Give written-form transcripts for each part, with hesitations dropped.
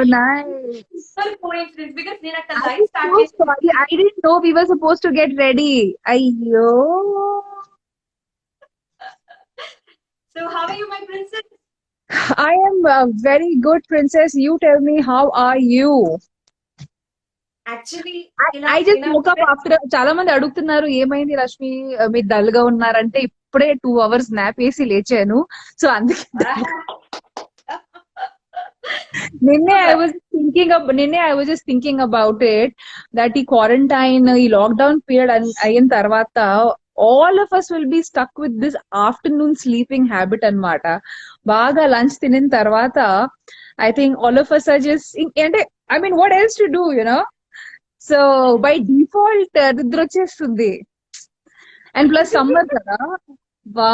nice. Simple coincidence because నేను అక్కడ I'm live start so చేసి sorry. I didn't know we were supposed to get ready. Ayyo. So how are you my princess? I am very good, princess. You tell me, how are you? Actually I, ఇలా I just ఇలా woke up after చాలా మంది అడుగుతున్నారు ఏమైంది రష్మి మీరు dull గా ఉన్నారంటే ఇప్పుడే 2 hours నాప్ వేసి లేచాను సో అందుకే నిన్నే I was just thinking about it that ఈ క్వారంటైన్ ఈ లాక్డౌన్ పీరియడ్ అయిన తర్వాత all of us will be stuck with this afternoon sleeping habit అన్నమాట బాగా లంచ్ తినిన తర్వాత I think all of us are just అంటే I mean what else to do, you know? So by default నిద్ర వచ్చేస్తుంది and plus summer కదా వా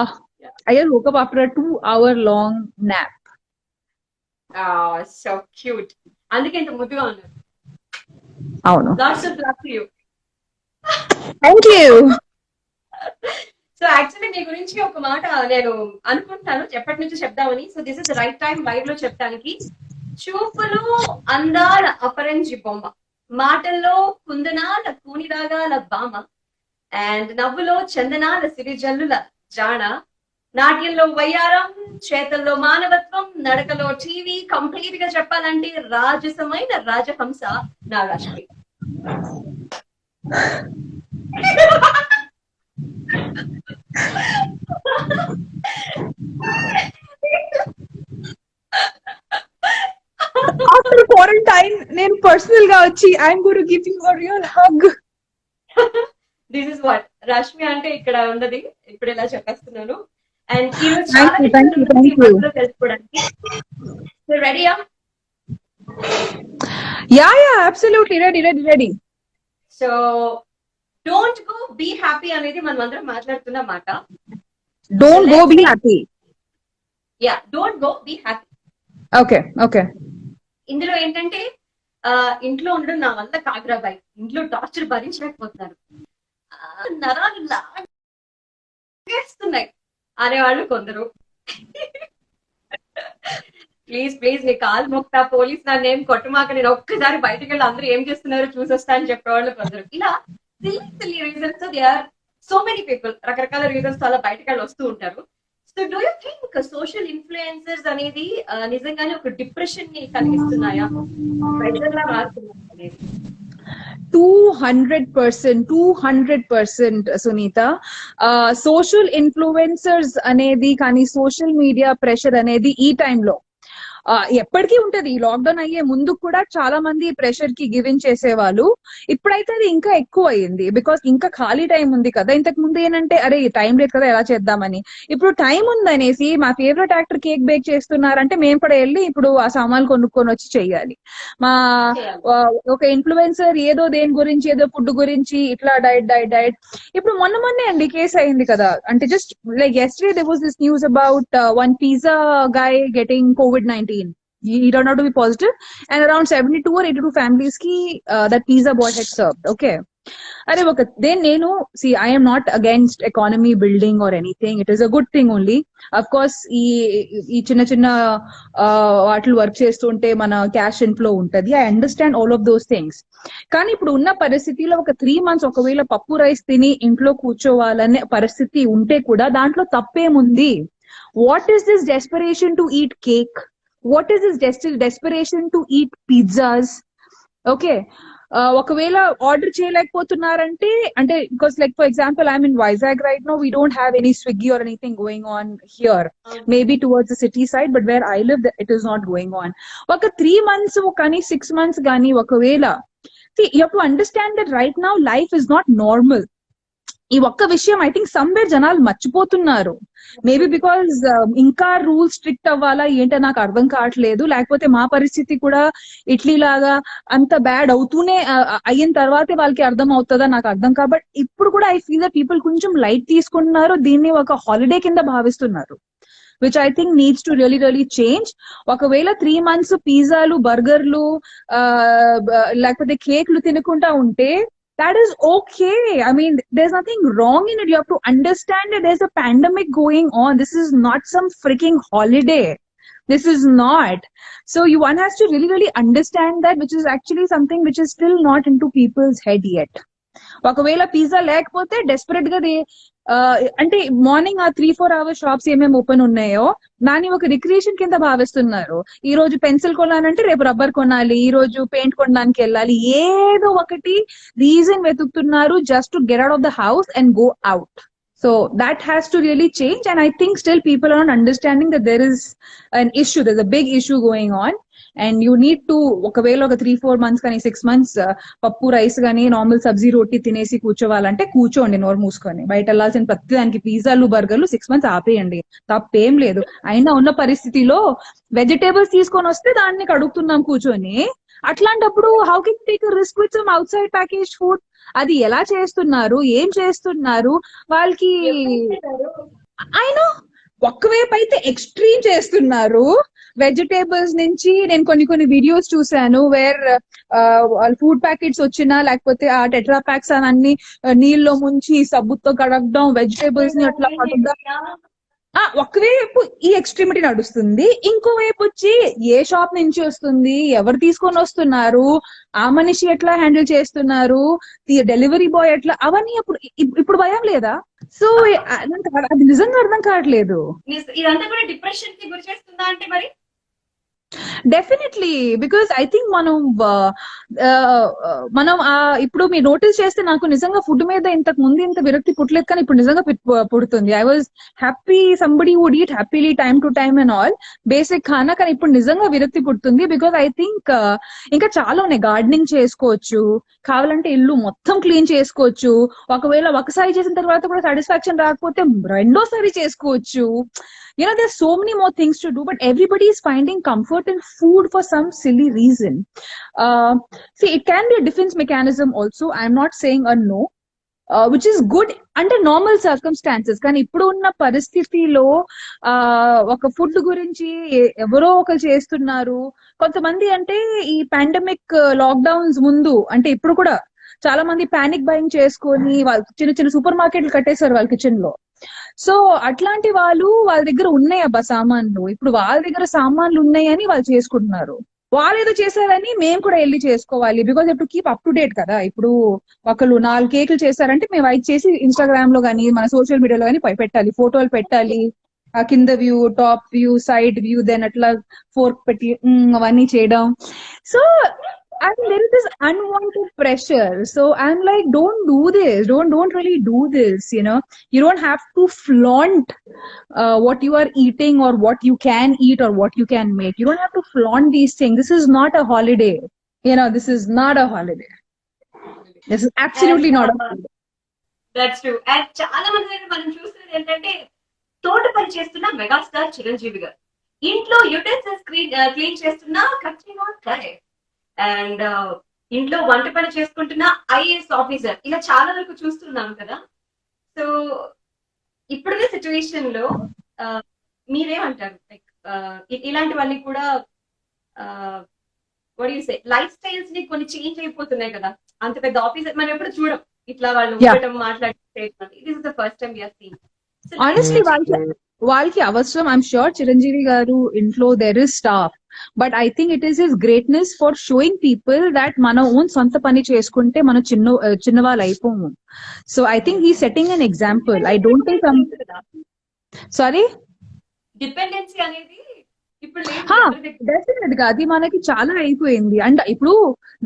I just woke up after a 2-hour long nap. So cute. అందుకే ఇంత ముద్దుగా ఉన్నారు. అవును. Lots of love to you. Thank you. So actually మీ గురించి ఒక మాట నేను అనుకుంటాను ఎప్పటి నుంచి చెప్దామని. So this is right time live లో చెప్తానికి. చూపులో అందాల అపరంజి బొమ్మ, మాటల్లో కుందనాల కూనిరాగాల బామ, అండ్ నవ్వులో చందనాల సిరిజల్లుల జాణ, నాట్యంలో వయ్యారం, చేతల్లో మానవత్వం, నడకలో టీవీ, కంప్లీట్ గా చెప్పాలంటే రాజసమైన రాజహంస నా రష్మి. After quarantine నేను పర్సనల్ గా వచ్చి I'm going to give you a real hug. This is what Rashmi అంటే ఇక్కడ ఉన్నది. ఇప్పుడు ఇలా చెప్పేస్తున్నాను. And Thank you. తెలుసుకోవడానికి రెడీయా? Yeah, absolutely ready. So don't go be happy అనేది మనం అందరం మాట్లాడుతున్న మాట. Don't go, be happy. Yeah, don't go be happy. Okay. ఇందులో ఏంటంటే ఇంట్లో ఉండడం నా వల్ల కాదురా బాయ్, ఇంట్లో టార్చర్ భరించలేకపోతున్నారు, నరాలు లాగేస్తున్నాయి అనేవాళ్ళు కొందరు. ప్లీజ్ నీ కాలు మొక్తా, పోలీస్ నన్ను ఏం కొట్టమాక, నేను ఒక్కసారి బయటకు వెళ్ళి అందరూ ఏం చేస్తున్నారో చూసొస్తా అని చెప్పేవాళ్ళు కొందరు. ఇలా silly reasons they are so many people, రకరకాల రీజన్స్ తో అలా బయటకు వెళ్ళి వస్తూ ఉంటారు. So do you think social influencers అనేది నిజంగానే ఒక డిప్రెషన్ ని కలిగిస్తున్నాయా, ప్రెషర్ లా మారుతున్నాయా అనేది? 200% సునీత. సోషల్ ఇన్ఫ్లుయెన్సర్స్ అనేది కానీ సోషల్ మీడియా ప్రెషర్ అనేది ఈ టైంలో ఎప్పటికీ ఉంటది. ఈ లాక్డౌన్ అయ్యే ముందు కూడా చాలా మంది ప్రెషర్ కి గివ్ ఇన్ చేసేవాళ్ళు. ఇప్పుడైతే అది ఇంకా ఎక్కువ అయ్యింది బికాస్ ఇంకా ఖాళీ టైం ఉంది కదా. ఇంతకు ముందు ఏంటంటే అరే టైం లేదు కదా ఎలా చేద్దామని, ఇప్పుడు టైం ఉందనేసి మా ఫేవరెట్ యాక్టర్ కేక్ బేక్ చేస్తున్నారంటే మేము కూడా వెళ్ళి ఇప్పుడు ఆ సామాన్లు కొనుక్కొని వచ్చి చెయ్యాలి. మా ఒక ఇన్ఫ్లుయెన్సర్ ఏదో దేని గురించి ఏదో ఫుడ్ గురించి ఇట్లా డైట్ ఇప్పుడు మొన్నే అండి కేసు అయింది కదా. అంటే just like yesterday there was this news about one pizza guy getting COVID-19. He turned out to be positive and around 72 or 82 families ki that pizza boy had served. Okay. అరే నేను I am not against economy building or anything. It is a good thing only. Of course ఈ చిన్న వాటిలు work చేస్తుంటే మన cash inflow ఉంటది. I understand all of those things. కానీ ఇప్పుడు ఉన్న పరిస్థితిలో ఒక 3 months ఒకవేళ పప్పు రైస్ తిని ఇంట్లో కూర్చోవాలనే పరిస్థితి ఉంటే కూడా దాంట్లో తప్పేముంది? What is this desperation to eat cake? What is this desperation to eat pizzas? Okay. ఒకవేళ ఆర్డర్ చేయలేకపోతున్నారంటే అంటే because like for example I'm in Vizag right now, we don't have any Swiggy or anything going on here, maybe towards the city side, but where I live it is not going on. ఒక 3 months కానీ 6 months కానీ ఒకవేళ you have to understand that right now life is not normal. ఈ ఒక్క విషయం I think somewhere జనాలు మర్చిపోతున్నారు. Maybe because ఇంకా రూల్స్ స్ట్రిక్ట్ అవ్వాలా ఏంటో నాకు అర్థం కావట్లేదు, లేకపోతే మా పరిస్థితి కూడా ఇట్లీ లాగా అంత బ్యాడ్ అవుతూనే అయిన తర్వాతే వాళ్ళకి అర్థం అవుతుందా నాకు అర్థం. కాబట్టి ఇప్పుడు కూడా ఐ ఫీల్ దట్ పీపుల్ కొంచెం లైట్ తీసుకుంటున్నారు, దీన్ని ఒక హాలిడే కింద భావిస్తున్నారు, which I think needs to really change. ఒకవేళ 3 months పిజ్జాలు బర్గర్లు లేకపోతే కేక్లు తినకుండా ఉంటే that is okay. I mean, there's nothing wrong in it. You have to understand that there's a pandemic going on. This is not some freaking holiday. This is not. So one has to really, really understand that, which is actually something which is still not into people's head yet. ఒకవేళ pizza లేకపోతే desperate గా అంటే morning ఆ 3-4 hours shops ఏమేమి open ఉన్నాయో దాన్ని ఒక recreation కింద భావిస్తున్నారు. ఈ రోజు పెన్సిల్ కొనాలంటే రేపు రబ్బర్ కొనాలి, ఈ రోజు పెయింట్ కొనడానికి వెళ్ళాలి, ఏదో ఒకటి రీజన్ వెతుకుతున్నారు just to get out of the house and go out. So that has to really change, and I think still people are not understanding that there is an issue, there's a big issue going on, and you need to ఒకవేళ ఒక 3-4 months కానీ 6 months పప్పు rice కానీ normal సబ్జీ రోటీ తినేసి కూర్చోవాలంటే కూర్చోండి నోరు మూసుకొని. బయట వెళ్ళాల్సిన ప్రతి దానికి పిజ్జాలు బర్గర్లు 6 months ఆపేయండి, తప్పేం లేదు. అయినా ఉన్న పరిస్థితిలో వెజిటేబుల్స్ తీసుకొని వస్తే దాన్ని కడుగుతున్నాం కూర్చొని. అట్లాంటప్పుడు how can take risk with some out side package food? అది ఎలా చేస్తున్నారు, ఏం చేస్తున్నారు వాళ్ళకి? అయినా ఒక్కవైపు అయితే ఎక్స్ట్రీమ్ చేస్తున్నారు. వెజిటేబుల్స్ నుంచి నేను కొన్ని వీడియోస్ చూసాను వేర్ ఫుడ్ ప్యాకెట్స్ వచ్చినా లేకపోతే ఆ టెట్రా ప్యాక్స్ అన్ని నీళ్ళలో ముంచి సబ్బుతో కడగడం, వెజిటేబుల్స్ ని అట్లా కడగడం. ఒకవైపు ఈ ఎక్స్ట్రీమిటీ నడుస్తుంది, ఇంకోవైపు వచ్చి ఏ షాప్ నుంచి వస్తుంది, ఎవరు తీసుకొని వస్తున్నారు, ఆ మనిషి ఎట్లా హ్యాండిల్ చేస్తున్నారు, డెలివరీ బాయ్ ఎట్లా, అవన్నీ ఇప్పుడు భయం లేదా? సో అది నిజంగా అర్థం కావట్లేదు. ఇదంతా కూడా డిప్రెషన్ కి గురి చేస్తుందా అంటే మరి? డెఫినెట్లీ, బికాస్ ఐ థింక్ మనం ఇప్పుడు మీరు నోటీస్ చేస్తే నాకు నిజంగా ఫుడ్ మీద ఇంతకు ముందు ఇంత విరక్తి పుట్టలేదు, కానీ ఇప్పుడు నిజంగా పుడుతుంది. I was happy somebody would eat happily time to time and all basic ఖానా, కానీ ఇప్పుడు నిజంగా విరక్తి పుడుతుంది. బికాస్ ఐ థింక్ ఇంకా చాలా ఉన్నాయి. గార్డెనింగ్ చేసుకోవచ్చు, కావాలంటే ఇల్లు మొత్తం క్లీన్ చేసుకోవచ్చు, ఒకవేళ ఒకసారి చేసిన తర్వాత కూడా సాటిస్ఫాక్షన్ రాకపోతే రెండోసారి చేసుకోవచ్చు. There's so many more things to do, but everybody is finding comfort in food for some silly reason. See, it can be a defense mechanism also. I'm not saying a no, which is good under normal circumstances. కానీ ఇప్పుడు ఉన్న పరిస్థితిలో ఒక food గురించి ఎవరో ఒకరు చేస్తున్నారు. కొంతమంది అంటే ఈ పాండమిక్ లాక్డౌన్స్ ముందు అంటే ఇప్పుడు కూడా చాలా మంది పానిక్ బయింగ్ చేసుకొని వాళ్ళు చిన్న సూపర్ మార్కెట్లు కట్టేశారు వాళ్ళ కిచెన్ లో. సో అట్లాంటి వాళ్ళ దగ్గర ఉన్నాయి అబ్బా సామాన్లు, ఇప్పుడు వాళ్ళ దగ్గర సామాన్లు ఉన్నాయని వాళ్ళు చేసుకుంటున్నారు. వాళ్ళు ఏదో చేశారని మేము కూడా వెళ్ళి చేసుకోవాలి, బికాజ్ ఇప్పుడు కీప్ అప్ టు డేట్ కదా. ఇప్పుడు ఒకళ్ళు 4 కేకులు చేశారంటే మేము 5 చేసి ఇన్స్టాగ్రామ్ లో కానీ మన సోషల్ మీడియాలో కానీ పెట్టాలి, ఫోటోలు పెట్టాలి, ఆ కింద view, top view, side view, then అట్లా ఫోర్క్ పెట్టి అవన్నీ చేయడం. So and there is this unwanted pressure. So I'm like, don't do this, don't really do this. You don't have to flaunt what you are eating or what you can eat or what you can make. You don't have to flaunt these things. This is not a holiday. This is not a holiday. This is absolutely not a holiday. That's true. And చాలా మంది దగ్గర మనం చూస్తున్నది ఏంటంటే తోట పని చేస్తున్న megastar Chiranjeevi garu ఇంట్లో యుటెన్సిల్స్ క్లీన్ చేస్తున్న కట్రినా కైఫ్ అండ్ ఇంట్లో వంట పని చేసుకుంటున్న ఐఏఎస్ ఆఫీసర్, ఇలా చాలా వరకు చూస్తున్నాం కదా. సో ఇప్పుడున్న సిచ్యువేషన్ లో మీరేమంటారు? లైక్ ఇలాంటివన్నీ కూడా లైఫ్ స్టైల్స్ ని కొన్ని చేంజ్ అయిపోతున్నాయి కదా. అంత పెద్ద ఆఫీసర్ మనం ఎప్పుడు చూడం ఇట్లా వాళ్ళు ఉండటం, మాట్లాడే. This is the first time we have seen. Honestly వాళ్ళకి అవసరం. ఐఎమ్ ష్యూర్ చిరంజీవి గారు ఇంట్లో there is staff, but I think it is his greatness for showing people that మన ఓన్ సొంత పని చేసుకుంటే మనం చిన్నవాళ్ళు అయిపోము. So I think he setting an example. I don't think sorry dependency అనేది డెఫినెట్ గా అది మనకి చాలా అయిపోయింది. అండ్ ఇప్పుడు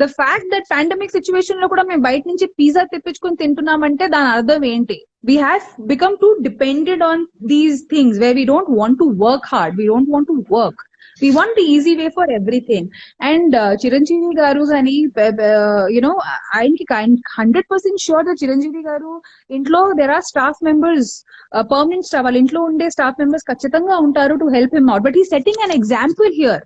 the fact that pandemic situation లో కూడా మేము బయట నుంచి పిజ్జా తెప్పించుకొని తింటున్నామంటే దాని అర్థం ఏంటి? We have become too dependent on these things where we don't want to work hard, we don't want to work, we want the easy way for everything. And Chiranjeevi garu ani I'm 100% sure that Chiranjeevi garu intlo there are staff members, permanent staff, వాళ్ళ ఇంట్లో ఉండే staff members ఖచ్చితంగా ఉంటారు to help him out, but he's setting an example here,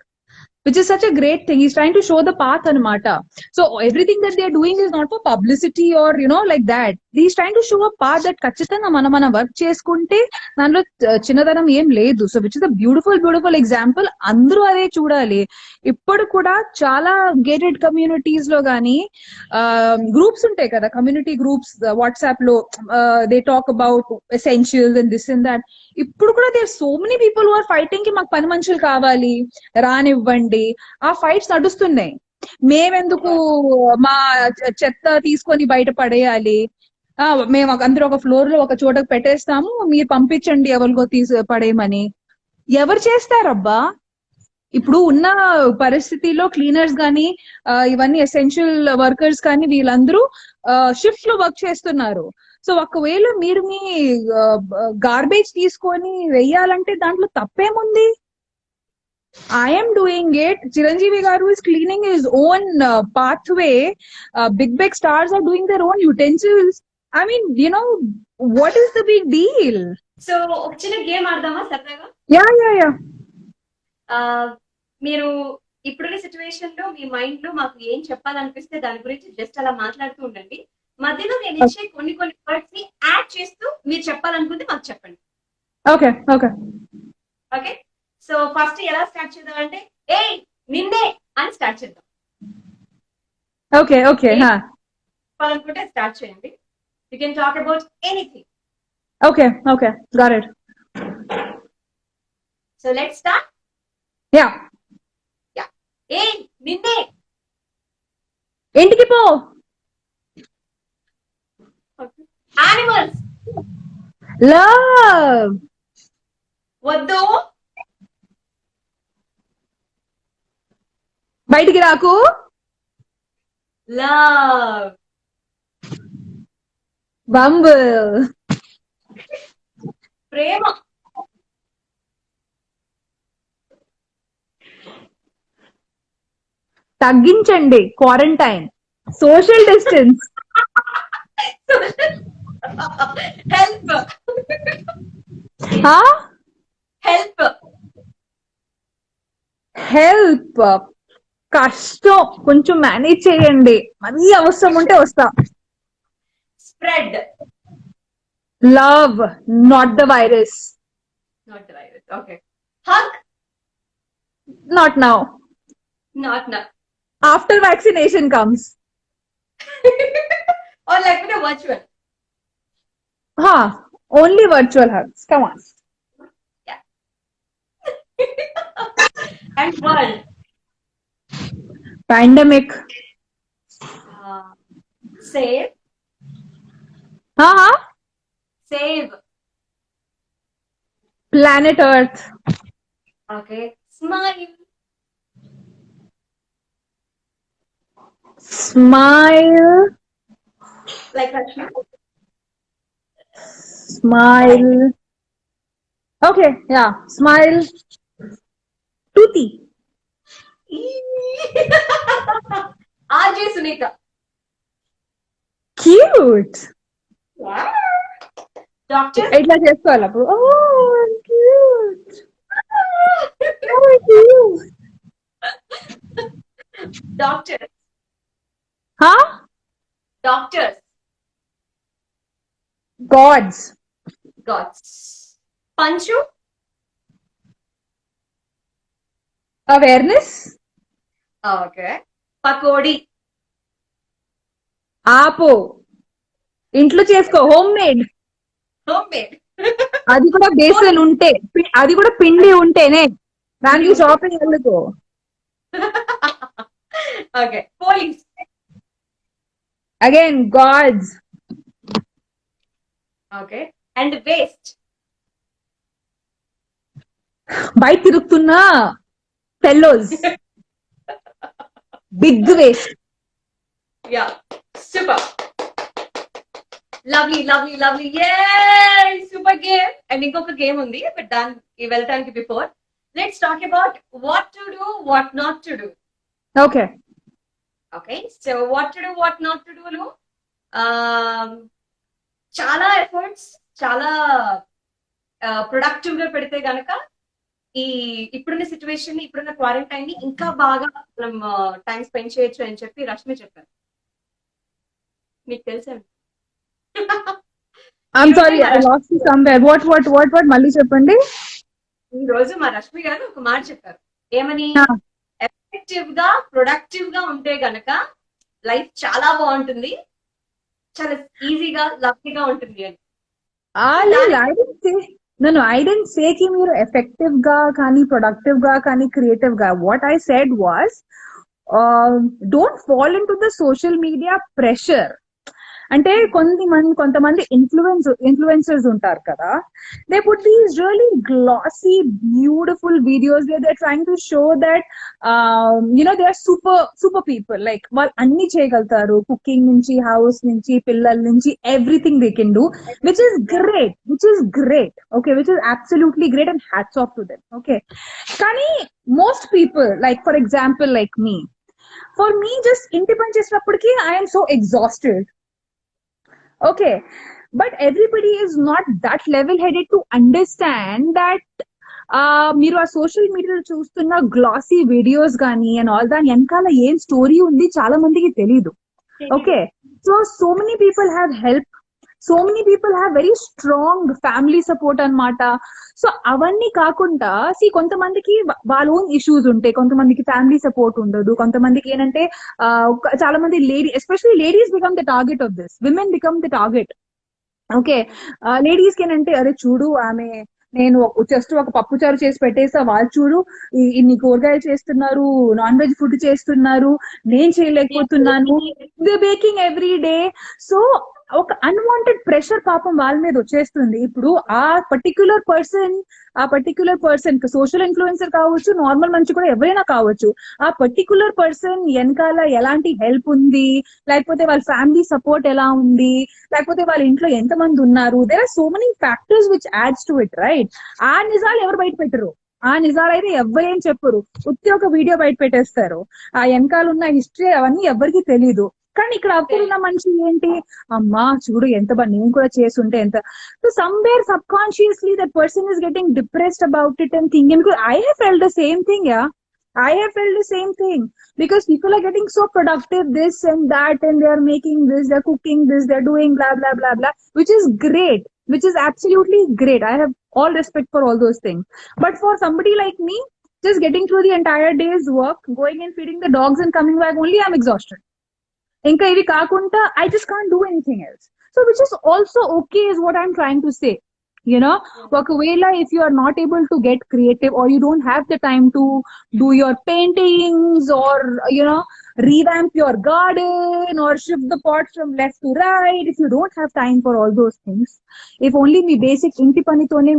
which is such a great thing. He's trying to show the path anamata. So everything that they're doing is not for publicity or like that. He's trying to show a path that ఖచ్చితంగా మన work చేసుకుంటే దానిలో చిన్నదనం ఏం లేదు. So which is a beautiful example. అందరూ అదే చూడాలి. ఇప్పుడు కూడా చాలా గేటెడ్ కమ్యూనిటీస్ లో గానీ గ్రూప్స్ ఉంటాయి కదా, కమ్యూనిటీ గ్రూప్స్ వాట్సాప్ లో, they talk about essentials and this and that. ఇప్పుడు కూడా there so many people who are fighting కి మాకు పని మనుషులు కావాలి, రానివ్వండి. ఆ ఫైట్స్ నడుస్తున్నాయి. మేమెందుకు మా చెత్త తీసుకొని బయట పడేయాలి, మేము అందరూ ఒక ఫ్లోర్ లో ఒక చోటకు పెట్టేస్తాము, మీరు పంపించండి ఎవరికో తీసి పడేయమని. ఎవరు చేస్తారబ్బా? ఇప్పుడు ఉన్న పరిస్థితిలో క్లీనర్స్ గానీ, ఇవన్నీ ఎసెన్షియల్ వర్కర్స్ కానీ వీళ్ళందరూ షిఫ్ట్ లో వర్క్ చేస్తున్నారు. సో ఒకవేళ మీరు మీ గార్బేజ్ తీసుకొని వెయ్యాలంటే దాంట్లో తప్పేముంది? ఐఎమ్ డూయింగ్ ఇట్, చిరంజీవి గారు is cleaning his own pathway, big stars are doing their own utensils. I mean, what is the big deal? So ఒక చిన్న గేమ్ ఆడదామా సరదాగా? Yeah. మీరు ఇప్పుడున్న సిచ్యువేషన్ లో మీ మైండ్ లో మాకు ఏం చెప్పాలనిపిస్తే దాని గురించి జస్ట్ అలా మాట్లాడుతూ ఉండండి. మధ్యలో నేను ఇచ్చే కొన్ని వర్డ్స్ ని యాడ్ చేస్తూ మీరు చెప్పాలనుకుంటే మాకు చెప్పండి. ఓకే. ఓకే, సో ఫస్ట్ ఎలా స్టార్ట్ చేద్దాం అంటే, ఏయ్ నిన్నే అని స్టార్ట్ చేద్దాం. ఓకే. చెప్పాలనుకుంటే స్టార్ట్ చేయండి. You can talk about anything. Okay, got it. So let's start. Yeah. ఏయ్ నిన్నే. ఇంటికి పో. యానిమల్స్. లవ్. వద్దు. బయటికి రాకు. లవ్. బంబుల్. ప్రేమ. తగ్గించండి quarantine, social distance. Help. Help కష్టం, కొంచెం మేనేజ్ చేయండి. మరీ అవసరం ఉంటే వస్తా. Spread. Love, not the virus. Okay. Hug. Not now. After vaccination comes. Or like with a virtual. Only virtual hugs. Come on. Yeah. And world. Pandemic. Save. Save. Planet Earth. Okay. Smile. Smile. Like Rashmi. Smile. Okay, yeah. Smile. Toothy. RJ Sunita. Cute. Wow. Doctor. ఇట్లా చేసుకోవాలి అప్పుడు. Oh, cute. Oh, cute. Doctor. Doctors. Gods. Panchu. Awareness. Okay. Pakodi. ఆపు, ఇంట్లో చేసుకో, home made. అది కూడా బేసన్ ఉంటే, అది కూడా పిండి ఉంటేనే, దానికి షాపింగ్ వెళ్ళకు. Okay. Police. Again gods. Okay. And waste. బయట తిరుగుతున్నా fellows. Big waste. Yeah, super. Lovely. Super game. And ఇంకొక గేమ్ ఉంది, బట్ దానికి వెళ్ళటానికి before let's talk about what to do, what not to do. Okay. So what to do, what not to do. చాలా efforts, చాలా productive గా పెడితే గనక ఇప్పుడున్న సిచ్యువేషన్ ని, ఇప్పుడున్న క్వారంటైన్ ని ఇంకా బాగా మనం టైం స్పెండ్ చేయొచ్చు అని చెప్పి రష్మి చెప్పారు. మీకు తెలుసండి. I'm sorry, I last you somewhere. What మళ్ళీ చెప్పండి. ఈ రోజు మా రష్మి గారు ఒక మాట చెప్పారు. ఏమని? ఎఫెక్టివ్ గా, ప్రొడక్టివ్ గా ఉంటే గనక లైఫ్ చాలా బాగుంటుంది, చాలా ఈజీగా, లవ్లీగా ఉంటుంది అని. No, I didn't say ki మీరు effective గా కానీ productive గా కానీ creative గా. What I said was, don't fall into the social media pressure. అంటే కొంతమంది ఇన్ఫ్లుయెన్సర్స్ ఉంటారు కదా, they put these really glossy beautiful videos they are trying to show that they are super people, like వాళ్ళు అన్ని చేయగలుగుతారు, cooking నుంచి, house నుంచి, పిల్లల నుంచి, everything they can do, which is great, okay, which is absolutely great and hats off to them, okay. కానీ most people, like for example like me, for me just ఇంటి పని చేసినప్పటికీ I'm so exhausted. Okay, but everybody is not that level-headed to understand that మీరు ఆ social మీడియాలో చూస్తున్న glossy videos కానీ and all దాని వెనకాల ఏం స్టోరీ ఉంది చాలా మందికి తెలీదు. Okay, so many people have help, so many people have very strong family support అన్నమాట. సో అవన్నీ కాకుండా కొంతమందికి వాళ్ళ ఓన్ ఇష్యూస్ ఉంటాయి, కొంతమందికి ఫ్యామిలీ సపోర్ట్ ఉండదు, కొంతమందికి ఏంటంటే చాలా మంది especially ladies become the target of this, women become the target. Okay, ladies కి ఏంటంటే, అరే చూడు ఆమె, నేను జస్ట్ ఒక పప్పు చారు చేసి పెట్టేసా, వాళ్ళు చూడు ఇన్ని కూరగాయలు చేస్తున్నారు, నాన్ వెజ్ ఫుడ్ చేస్తున్నారు, నేను చేయలేకపోతున్నాను, they baking every day. So ఒక అన్వాంటెడ్ ప్రెషర్ పాపం వాళ్ళ మీద వచ్చేస్తుంది. ఇప్పుడు ఆ పర్టిక్యులర్ పర్సన్ సోషల్ ఇన్ఫ్లుయెన్సర్ కావచ్చు, నార్మల్ మనిషి కూడా ఎవరైనా కావచ్చు, ఆ పర్టిక్యులర్ పర్సన్ వెనకాల ఎలాంటి హెల్ప్ ఉంది, లేకపోతే వాళ్ళ ఫ్యామిలీ సపోర్ట్ ఎలా ఉంది, లేకపోతే వాళ్ళ ఇంట్లో ఎంత మంది ఉన్నారు, there are so many factors which adds to it, right? ఆ నిజాలు ఎవరు బయట పెట్టరు, ఆ నిజాలు అయితే ఎవరేం చెప్పరు, ఉత్తి ఒక వీడియో బయట పెట్టేస్తారు, ఆ వెనకాల ఉన్న హిస్టరీ అవన్నీ ఎవరికి తెలీదు. కానీ ఇక్కడ అప్పుడున్న మనిషి ఏంటి, అమ్మా చూడు ఎంత బాగా నేను కూడా చేస్తుంటే ఎంత. So somewhere sub consciously that person is getting depressed about it and thinking, because I have felt the same thing, yeah. I have felt the same thing because people are getting so productive, this and that, and they are making this, they're cooking this, they're doing blah blah blah blah, which is great, which is absolutely great. I have all respect for all those things. But for somebody like me, just getting through the entire day's work, going and feeding the dogs and coming back, only I'm exhausted. ఇంకా ఇవి కాకుండా I just can't do anything else. So which is also okay is what I'm trying to say. ఒకవేళ if you are not able to get creative, or you don't have the time to do your paintings, or revamp your garden, or shift the pots from left to right, if you don't have time for all those things, if only me basic ఇంటి పనితోనే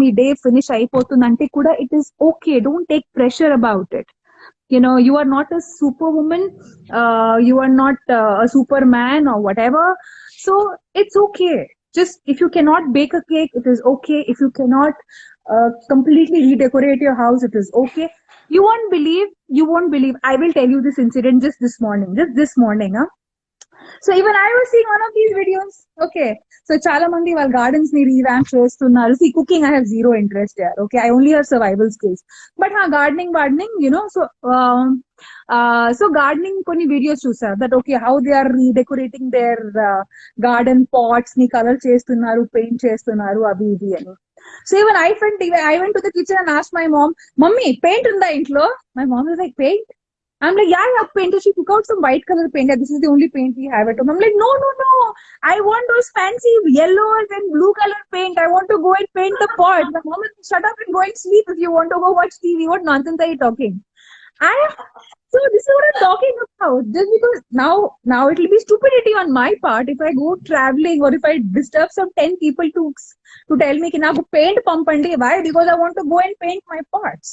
మీ day finish అయిపోతుందంటే కూడా it is okay. Don't take pressure about it. You are not a superwoman, you are not a superman or whatever, so it's okay. Just if you cannot bake a cake, it is okay. If you cannot completely redecorate your house, it is okay. You won't believe, I will tell you this incident just this morning. So even I was seeing one of these videos. Okay, so చాలా మంది వాళ్ళ gardens ని revamp చేస్తున్నారు. See, cooking I have zero interest there. Okay, I only have survival skills. But gardening, so gardening కొన్ని videos చూసా that okay, how they are redecorating their garden pots ని color చేస్తున్నారు, paint చేస్తున్నారు, అవి ఇవి అని. So even I went to the kitchen and asked my mom, "Mummy, paint ఉందా ఇంట్లో?" My mom was like, "Paint?" I'm like, "Yeah, paint." She took out some white color paint. Yeah, this is the only paint we have at home. I'm like, no. I want those fancy yellows and blue color paint. I want to go and paint the pot. My mom is, shut up and go and sleep if you want to go watch TV. What nonsense are you talking? So this is what I'm talking about. Just because now it will be stupidity on my part if I go traveling, or if I disturb some 10 people to tell me ki naaku paint pumpandi. Why? Because I want to go and paint my pots.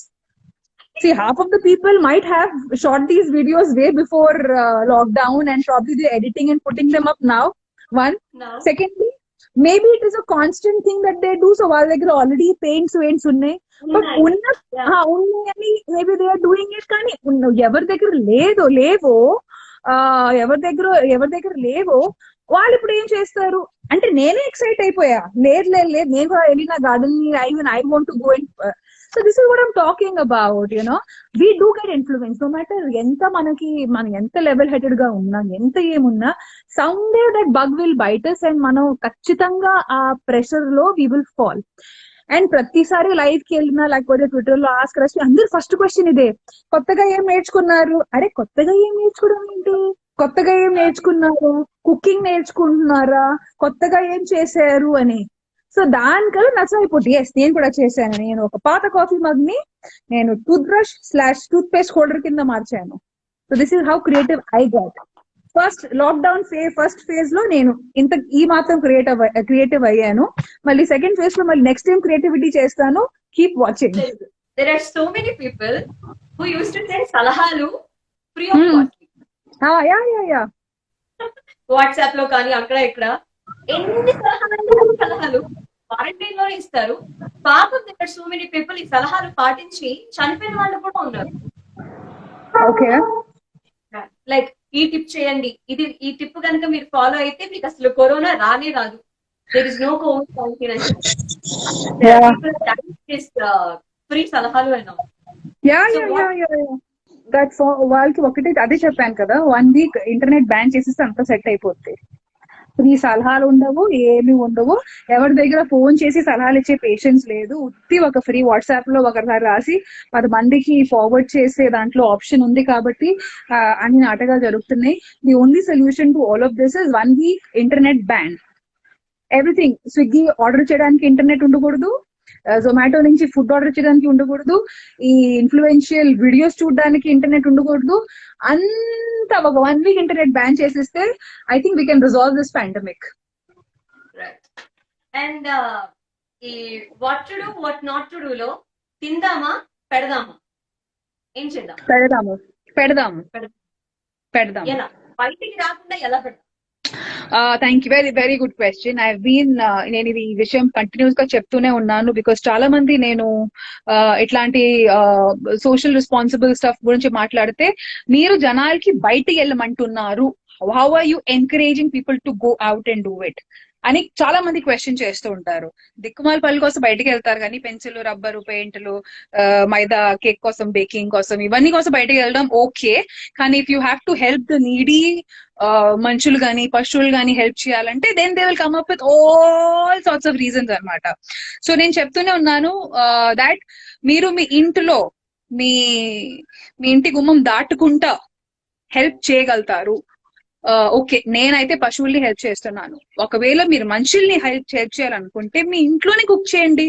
See, half of the people might have shot these videos way before lockdown, and probably they're editing and putting them up now. One. No. Secondly, maybe it is a constant thing that they do. So while they're already paints unnai. But maybe they are doing it. Kani ఎవరి దగ్గర లేవో వాళ్ళు ఇప్పుడు ఏం చేస్తారు అంటే, నేనే excite అయిపోయా, లేదు నేను వెళ్ళిన garden I want to go and. So this is what I'm talking about, we do get influenced, no matter మనం ఎంత లెవెల్ హెడెడ్ గా ఉన్నా, ఎంత ఏమున్నా, somewhere that bug will bite us, and మనం ఖచ్చితంగా ఆ ప్రెషర్ లో we will fall. అండ్ ప్రతిసారి లైవ్ కి వెళ్ళినా, లేకపోతే ట్విట్టర్ లో ఆస్క్ రష్మి, అందరు ఫస్ట్ క్వశ్చన్ ఇదే, కొత్తగా ఏం నేర్చుకున్నారు? అరే కొత్తగా ఏం నేర్చుకోవడం ఏంటి? కొత్తగా ఏం నేర్చుకున్నారు? కుకింగ్ నేర్చుకుంటున్నారా? కొత్తగా ఏం చేశారు అని. సో దానికల్లా నచ్చమైపోతుంది. ఎస్, నేను కూడా చేశాను. నేను ఒక పాత కాఫీ మగ్ ని నేను toothbrush / toothpaste holder కింద మార్చాను. So this is how creative I got. First lockdown first phase లో నేను ఈ మాత్రం క్రియేటివ్ అయ్యాను. మళ్ళీ సెకండ్ ఫేజ్ లో మళ్ళీ నెక్స్ట్ టైం క్రియేటివిటీ చేస్తాను. Keep watching. There are so many people who used to send సలహాలు free of cost. Yeah WhatsApp లో కానీ అక్కడ ఇక్కడ ఎన్ని సలహాలు క్వారంటైన్ లోనే ఇస్తారు. పాపం there are so many people ఈ సలహాలు పాటించి చనిపోయిన వాళ్ళు కూడా ఉన్నారు. ఓకే, లైక్ ఈ టిప్ చేయండి, ఈ టిప్ కనుక మీరు ఫాలో అయితే మీకు అసలు కరోనా రానే రాదు. దేర్ ఇస్ నో కోవిడ్-19 అని ఫ్రీ సలహాలు అయినా. వాళ్ళకి ఒకటే అదే చెప్పాను కదా, 1 వీక్ ఇంటర్నెట్ బ్యాన్ చేసేస్తే అంతా సెట్ అయిపోతుంది. ఈ సలహాలు ఉండవు, ఏమి ఉండవు. ఎవరి దగ్గర ఫోన్ చేసి సలహాలు ఇచ్చే పేషెన్స్ లేదు. ఉత్తి ఒక ఫ్రీ వాట్సాప్ లో ఒకసారి రాసి 10 మందికి ఫార్వర్డ్ చేసే దాంట్లో ఆప్షన్ ఉంది కాబట్టి అన్ని నాటకాలు జరుగుతున్నాయి. The only solution to all of this is 1 week internet ban. Everything, Swiggy order చేయడానికి ఇంటర్నెట్ ఉండకూడదు, జొమాటో నుంచి ఫుడ్ ఆర్డర్ చేయడానికి ఉండకూడదు, ఈ ఇన్ఫ్లుయెన్షియల్ వీడియోస్ చూడడానికి ఇంటర్నెట్ ఉండకూడదు. అంతా ఒక 1 వీక్ ఇంటర్నెట్ బ్యాన్ చేసేస్తే I think we can resolve this pandemic. And ఈ what to do what not to do లో తిందామా పెడదామా, ఏం చేద్దాం? పెడదాం. ఎలా బయటికి రాకుండా ఎలా పెడదాం? Thank you, very very good question. నేను ఇది విషయం కంటిన్యూస్ గా చెప్తూనే ఉన్నాను. బికాస్ చాలా మంది నేను ఇట్లాంటి సోషల్ రెస్పాన్సిబుల్ స్టఫ్ గురించి మాట్లాడితే మీరు జనాలకి బయటికి వెళ్ళమంటున్నారు, how are you encouraging people to go out and do it అని చాలా మంది క్వశ్చన్ చేస్తూ ఉంటారు. దిక్కుమాల పనుల కోసం బయటకు వెళ్తారు కానీ పెన్సిల్, రబ్బరు, పెయింట్లు, మైదా, కేక్ కోసం, బేకింగ్ కోసం, ఇవన్నీ కోసం బయటకు వెళ్ళడం ఓకే. కానీ if you have to help the needy మనుషులు గాని పశువులు గాని హెల్ప్ చేయాలంటే then they will come up with all sorts of reasons అనమాట. సో నేను చెప్తూనే ఉన్నాను దాట్ మీరు మీ ఇంటిలో మీ ఇంటి గుమ్మం దాటుకుంటా హెల్ప్ చేయగలుగుతారు. ఓకే, నేనైతే పశువుల్ని హెల్ప్ చేస్తున్నాను. ఒకవేళ మీరు మనుషుల్ని హెల్ప్ చేయాలనుకుంటే మీ ఇంట్లోనే కుక్ చేయండి.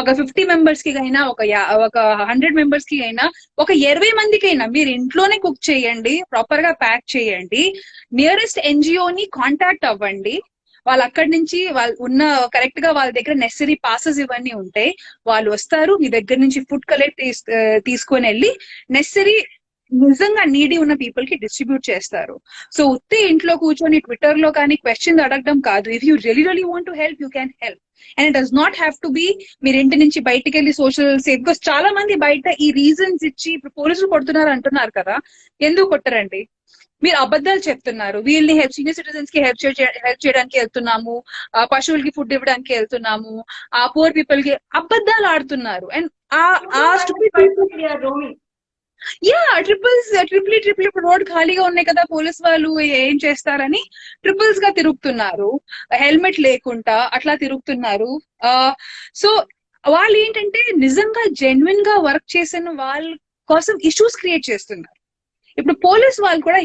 ఒక 50 మెంబర్స్ కి అయినా, ఒక 100 మెంబర్స్ కి అయినా, ఒక 20 మందికి అయినా మీరు ఇంట్లోనే కుక్ చేయండి, ప్రాపర్ గా ప్యాక్ చేయండి. నియరెస్ట్ ఎన్జిఓని కాంటాక్ట్ అవ్వండి. వాళ్ళు అక్కడి నుంచి వాళ్ళు ఉన్న కరెక్ట్ గా వాళ్ళ దగ్గర నెసరీ పాసెస్ ఇవన్నీ ఉంటాయి. వాళ్ళు వస్తారు, మీ దగ్గర నుంచి ఫుడ్ కలెక్ట్ తీసుకొని వెళ్ళి నెసరీ నిజంగా నీడీ ఉన్న పీపుల్ కి డిస్ట్రిబ్యూట్ చేస్తారు. సో ఉత్తే ఇంట్లో కూర్చొని ట్విట్టర్ లో కానీ క్వశ్చన్ అడగడం కాదు. If you really want to help, you can help. And it does not have to be మీరు ఇంటి నుంచి బయటకు వెళ్ళి సోషల్ సేఫ్. బికాస్ చాలా మంది బయట ఈ రీజన్స్ ఇచ్చి ఇప్పుడు పోలీసులు కొడుతున్నారు అంటున్నారు కదా, ఎందుకు కొట్టరండి? మీరు అబద్ధాలు చెప్తున్నారు. వీళ్ళని సీనియర్ సిటిజన్స్ కి హెల్ప్ చేయడానికి వెళ్తున్నాము, పశువులకి ఫుడ్ ఇవ్వడానికి వెళ్తున్నాము, ఆ పూర్ పీపుల్ కి అబద్ధాలు ఆడుతున్నారు. అండ్ ట్రిపుల్ ఇప్పుడు రోడ్ ఖాళీగా ఉన్నాయి కదా, పోలీస్ వాళ్ళు ఏం చేస్తారని ట్రిపుల్స్ గా తిరుగుతున్నారు, హెల్మెట్ లేకుండా అట్లా తిరుగుతున్నారు. సో వాళ్ళు ఏంటంటే నిజంగా జెన్యున్ గా వర్క్ చేసిన వాళ్ళ కోసం ఇష్యూస్ క్రియేట్ చేస్తున్నారు. ఇప్పుడు పోలీస్ వాళ్ళు కూడా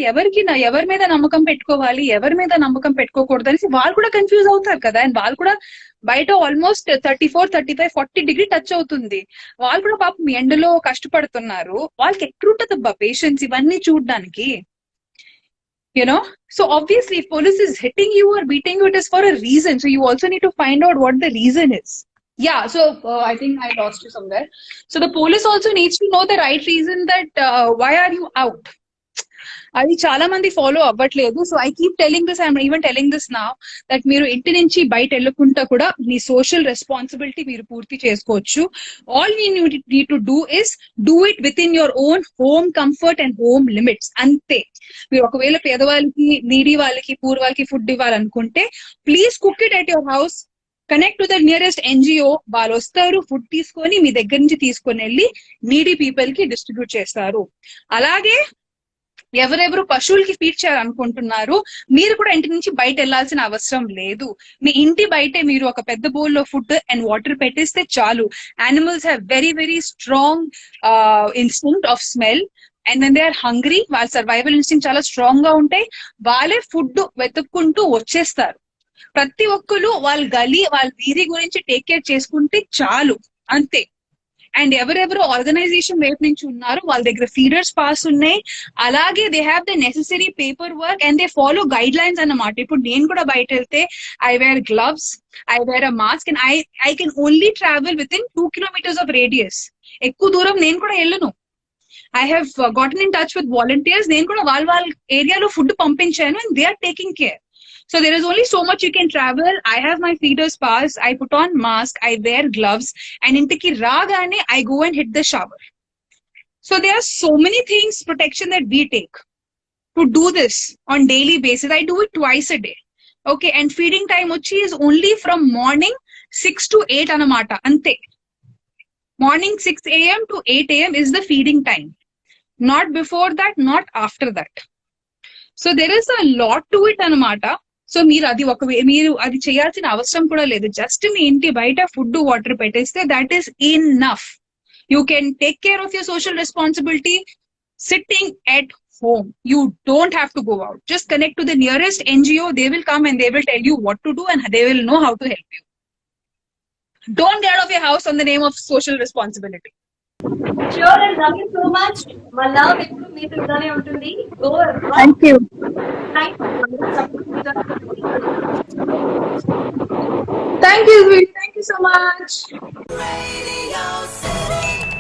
ఎవరి మీద నమ్మకం పెట్టుకోవాలి, ఎవరి మీద నమ్మకం పెట్టుకోకూడదు అనేసి వాళ్ళు కూడా కన్ఫ్యూజ్ అవుతారు కదా. అండ్ వాళ్ళు కూడా బయట ఆల్మోస్ట్ 34, 35, 40 డిగ్రీ టచ్ అవుతుంది. వాళ్ళు కూడా పాపం ఎండలో కష్టపడుతున్నారు. వాళ్ళకి ఎక్కడుంటదబ్బా పేషెన్స్ ఇవన్నీ చూడడానికి, you know. So obviously if police is hitting you or beating you, it is for a reason. So you also need to find out what the reason is. Yeah, so I think I lost you somewhere. So the police also needs to know the right reason that why are you out. అది చాలా మంది follow అవ్వట్లేదు. So I keep telling this, I'm even telling this now, that మీరు ఇంటి నుంచి బయట వెళ్ళకుండా కూడా మీ సోషల్ రెస్పాన్సిబిలిటీ మీరు పూర్తి చేసుకోవచ్చు. All you need to do is do it with in your own home comfort and home limits. అంతే. మీరు ఒకవేళ పేదవాళ్ళకి, నీడీ వాళ్ళకి, పూర్ వాళ్ళకి ఫుడ్ ఇవ్వాలనుకుంటే please cook it at your house. Connect to the nearest NGO. వాళ్ళు వస్తారు, food తీసుకొని మీ దగ్గర నుంచి తీసుకొని వెళ్ళి నీడీ పీపుల్ కి డిస్ట్రిబ్యూట్ చేస్తారు. అలాగే ఎవరెవరు పశువులకి ఫీడ్ చేయాలనుకుంటున్నారు, మీరు కూడా ఇంటి నుంచి బయట వెళ్లాల్సిన అవసరం లేదు. మీ ఇంటి బయటే మీరు ఒక పెద్ద బౌల్ లో ఫుడ్ అండ్ వాటర్ పెట్టేస్తే చాలు. Animals have very very strong instinct of smell. And then they are hungry. వాళ్ళ సర్వైవల్ ఇన్స్టింక్ట్ చాలా స్ట్రాంగ్ గా ఉంటాయి. వాళ్ళే ఫుడ్ వెతుక్కుంటూ వచ్చేస్తారు. ప్రతి ఒక్కరు వాళ్ళ గలీ వాళ్ళ వీధి గురించి టేక్ కేర్ చేసుకుంటే చాలు, అంతే. అండ్ ఎవరెవరు ఆర్గనైజేషన్ వైపు నుంచి ఉన్నారు వాళ్ళ దగ్గర ఫీడర్స్ పాస్ ఉన్నాయి, అలాగే they have the necessary paper work and they follow guidelines అన్నమాట. ఇప్పుడు నేను కూడా బయట వెళ్తే I wear gloves, I wear a mask and I can only travel within 2 kilometers of radius. ఎక్కువ దూరం నేను కూడా వెళ్ళను. I have gotten in touch with volunteers, నేను కూడా వాళ్ళ ఏరియాలో ఫుడ్ పంపించాను and they are taking care. So there is only so much you can travel. I have my feeders pass, I put on mask, I wear gloves, and intiki ragane I go and hit the shower. So there are so many things, protection that we take to do this on daily basis. I do it twice a day. Okay, and feeding time uchi is only from morning 6 to 8 anamata, ante. Morning 6 a.m. to 8 a.m. is the feeding time. Not before that, not after that. So there is a lot to it anamata. So మీరు అది చేయాల్సిన అవసరం కూడా లేదు. Just మీ ఇంటి బయట food water పెట్టేస్తే that is enough. You can take care of your social responsibility sitting at home. You don't have to go out. Just connect to the nearest NGO. They will come and they will tell you what to do and they will know how to help you. Don't get out of your house on the name of social responsibility. Sure, and love you so much. My love ఎప్పుడు మీతో ఇలానే ఉంటుంది. Go Thank you. Thank you, sweetie. Thank you so much. Radio City.